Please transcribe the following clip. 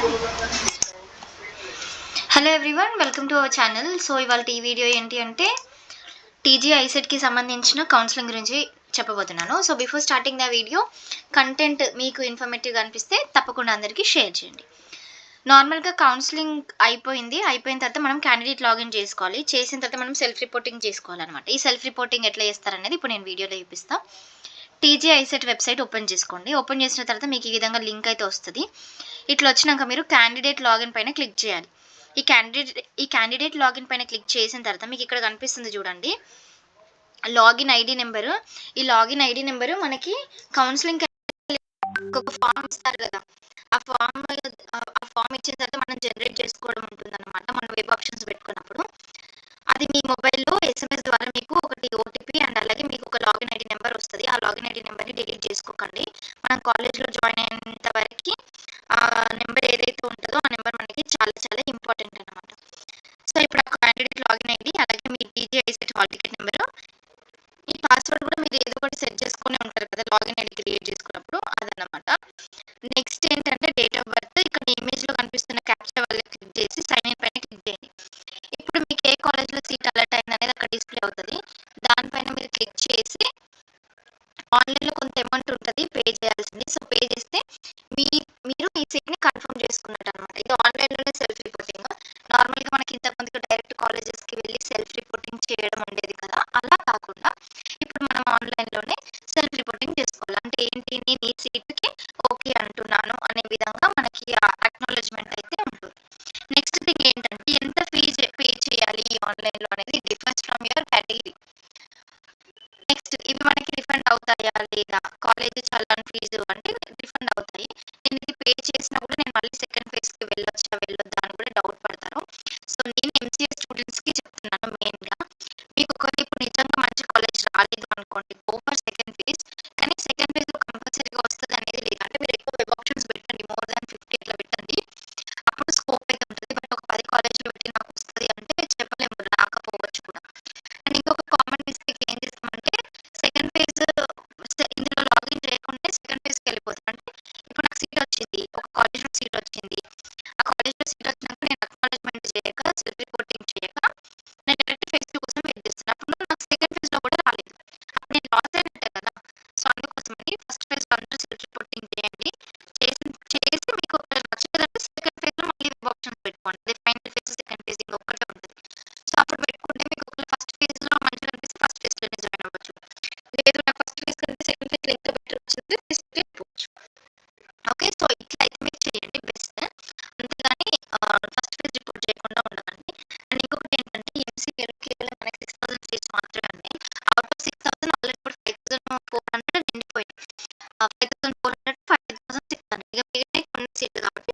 Hello everyone, welcome to our channel. So ఇవాళ ఈ video ఏంటి అంటే టీజీ ఐసెట్కి సంబంధించిన కౌన్సిలింగ్ గురించి చెప్పబోతున్నాను. So before starting the video, content మీకు ఇన్ఫర్మేటివ్గా అనిపిస్తే తప్పకుండా అందరికీ షేర్ చేయండి. నార్మల్గా కౌన్సిలింగ్ అయిపోయిన తర్వాత మనం క్యాండిడేట్ లాగిన్ చేసుకోవాలి. చేసిన తర్వాత మనం సెల్ఫ్ రిపోర్టింగ్ చేసుకోవాలన్నమాట. ఈ సెల్ఫ్ రిపోర్టింగ్ ఎట్లా చేస్తారనేది ఇప్పుడు నేను వీడియోలో చూపిస్తాను. టీజీ ఐసెట్ వెబ్సైట్ ఓపెన్ చేసుకోండి. ఓపెన్ చేసిన తర్వాత మీకు ఈ విధంగా లింక్ అయితే వస్తుంది. ఇట్లా వచ్చినాక మీరు క్యాండిడేట్ లాగిన్ పైన క్లిక్ చేయాలి. ఈ క్యాండిడేట్ లాగిన్ పైన క్లిక్ చేసిన తర్వాత మీకు ఇక్కడ కనిపిస్తుంది చూడండి, లాగిన్ ఐడి నెంబరు. ఈ లాగిన్ ఐడి నెంబరు మనకి కౌన్సిలింగ్ ఒక ఫామ్ ఇస్తారు కదా, ఆ ఫామ్ ఇచ్చిన తర్వాత మనం జనరేట్ చేసుకోవడం ఉంటుంది అనమాట. మనం వెబ్ ఆప్షన్స్ పెట్టుకున్నప్పుడు అది మీ మొబైల్లో SMS ద్వారా మీకు ఒకటి ఓటీపీ అండ్ అలాగే మీకు ఒక లాగిన్ ఐడి నెంబర్ వస్తుంది. ఆ లాగిన్ ఐడి నెంబర్ని డిలీట్ చేసుకోకండి. మనం కాలేజ్లో జాయిన్ అయినంత వరకు ఆ నెంబర్ ఏదైతే ఉంటుందో ఆ నెంబర్ మనకి చాలా చాలా ఇంపార్టెంట్ అనమాట. సో ఇప్పుడు ఆ క్యాండిడేట్ లాగిన్ ఐడి అలాగే మీ TG ICET hall ticket number, ఈ పాస్వర్డ్ కూడా మీరు ఏదో ఒకటి సెట్ చేసుకునే ఉంటారు కదా లాగిన్ ఐడి క్రియేట్ చేసుకున్నప్పుడు, అదనమాట. నెక్స్ట్ ఏంటంటే డేట్ ఆఫ్ బర్త్. ఇక్కడ ఇమేజ్లో కనిపిస్తున్న క్యాప్చా వల్ల క్లిక్ చేసి సైన్ ఇన్ పైన క్లిక్ చేయండి. ఇప్పుడు మీకు ఏ కాలేజ్లో సీట్ అలర్ట్ అయింది అనేది అక్కడ డిస్ప్లే అవుతుంది. దానిపైన మీరు క్లిక్ చేసి ఆన్లైన్లో కొంత అమౌంట్ ఉంటుంది పే చేయాల్సింది. సో పే చేస్తే మీరు మీ సీట్ని కన్ఫర్మ్ చేసుకున్నట్టు అనమాట. ఇది ఆన్లైన్లోనే సెల్ఫ్ రిపోర్టింగ్. నార్మల్గా మనకి ఇంతకుముందుకు డైరెక్ట్ కాలేజెస్కి వెళ్ళి సెల్ఫ్ రిపోర్టింగ్ చేయడం ఉండేది కదా, అలా కాకుండా ఇప్పుడు మనం ఆన్లైన్లోనే సెల్ఫ్ రిపోర్టింగ్ చేసుకోవాలి. అంటే ఏంటి, నేను ఈ సీట్కి ఓకే అంటున్నాను అనే విధంగా మనకి అక్నాలెడ్జ్మెంట్ అయితే ఉంటుంది. నెక్స్ట్ థింగ్ ఏంటంటే ఎంత ఫీజు పే చేయాలి ఈ ఆన్లైన్లో అనేది difference from your category. Next ఇవి మనకి రిఫండ్ అవుతాయా లేదా, కాలేజ్ చలాన్ ఫీజు అంటే రిఫండ్ అవుతాయి. నేను ఇది పే చేసినా కూడా నేను మళ్ళీ సెకండ్ ఫేజ్కి వెళ్ళొద్దా అని కూడా డౌట్ పడతారు. సో నేను MCA స్టూడెంట్స్కి చెప్తున్నాను మెయిన్గా, మీకు ఒకవేళ ఇప్పుడు నిజంగా మంచి కాలేజ్ రాలేదు అనుకోండి, గో ఫర్ సెకండ్ ఫేజ్. కానీ సెకండ్ ఫేజ్లో కంపల్సరీగా వస్తుంది అనేది లేదు. అంటే మీరు ఎక్కువ వెబ్ ఆప్షన్స్ పెట్టండి, మోర్ దాన్ 50 అట్లా పెట్టండి, అప్పుడు స్కోప్ అయితే ఉంటుంది. బట్ ఒక 10 కాలేజ్లో పెట్టి నాకు వస్తుంది అంటే చెప్పలేము, రాకపోవచ్చు కూడా. అండ్ ఇంకొక కామన్ మిస్టేక్ ఏం చేస్తామంటే సెకండ్ ఫేజ్ ఇందులో లాగిన్ చేయకుండా సెకండ్ ఫేజ్కి వెళ్ళిపోతాం. అంటే ఇప్పుడు నాకు సీట్ వచ్చింది, ఒక కాలేజ్లో సీట్ వచ్చింది, ఆ కాలేజ్లో సీట్ వచ్చినాక నేను అక్నాలెడ్జ్మెంట్ చేయక సెల్ఫ్ రిపోర్టింగ్ చేయక నేను డైరెక్ట్ ఫేజ్ 2 కోసం వెయిట్ చేస్తున్నాను. అప్పుడు నాకు సెకండ్ ఫేజ్లో కూడా రాలేదు, అప్పుడు నేను లాస్ అయినట్టే కదా. సో అందుకోసమని ఫస్ట్ ఫేజ్లో అందరూ సెల్ఫ్ రిపోర్టింగ్ చేయండి. చేసి మీకు నచ్చలేదంటే సెకండ్ ఫేజ్లో మళ్ళీ వెబ్ ఆప్షన్స్ పెట్టుకోండి. అది ఫైనల్ ఫేజ్ సెకండ్ ఫేజ్ ఇంకొకటే ఉంటుంది. సో అప్పుడు పెట్టుకుంటే మీకు ఒకవేళ ఫస్ట్ ఫేజ్లో మంచిగా అనిపిస్తే ఫస్ట్ ఫేజ్లోనే జాయిన్ అవ్వచ్చు. లేదు నాకు ఫస్ట్ ఫేజ్ కంటే సెకండ్ ఫేజ్లో ఎంత బెటర్ వచ్చింది ఫేజ్కి వెళ్ళిపోవచ్చు. ఓకే, సో ఇట్లా అయితే మీరు చేయండి బెస్ట్. అంతేగాని ఫస్ట్ ఫేజ్ రిపోర్ట్ చేయకుండా ఉండకండి. అండ్ ఇంకొకటి ఏంటంటే MCAలో కేవలం మనకి 6,000 సీట్స్ మాత్రమే ఉన్నాయి. అవుట్ ఆఫ్ 6,000 ఆల్రెడీ ఇప్పుడు 5,400 నిండిపోయింది. 5,400 5,600 ఇక మిగిలిన కొన్ని సీట్లు కాబట్టి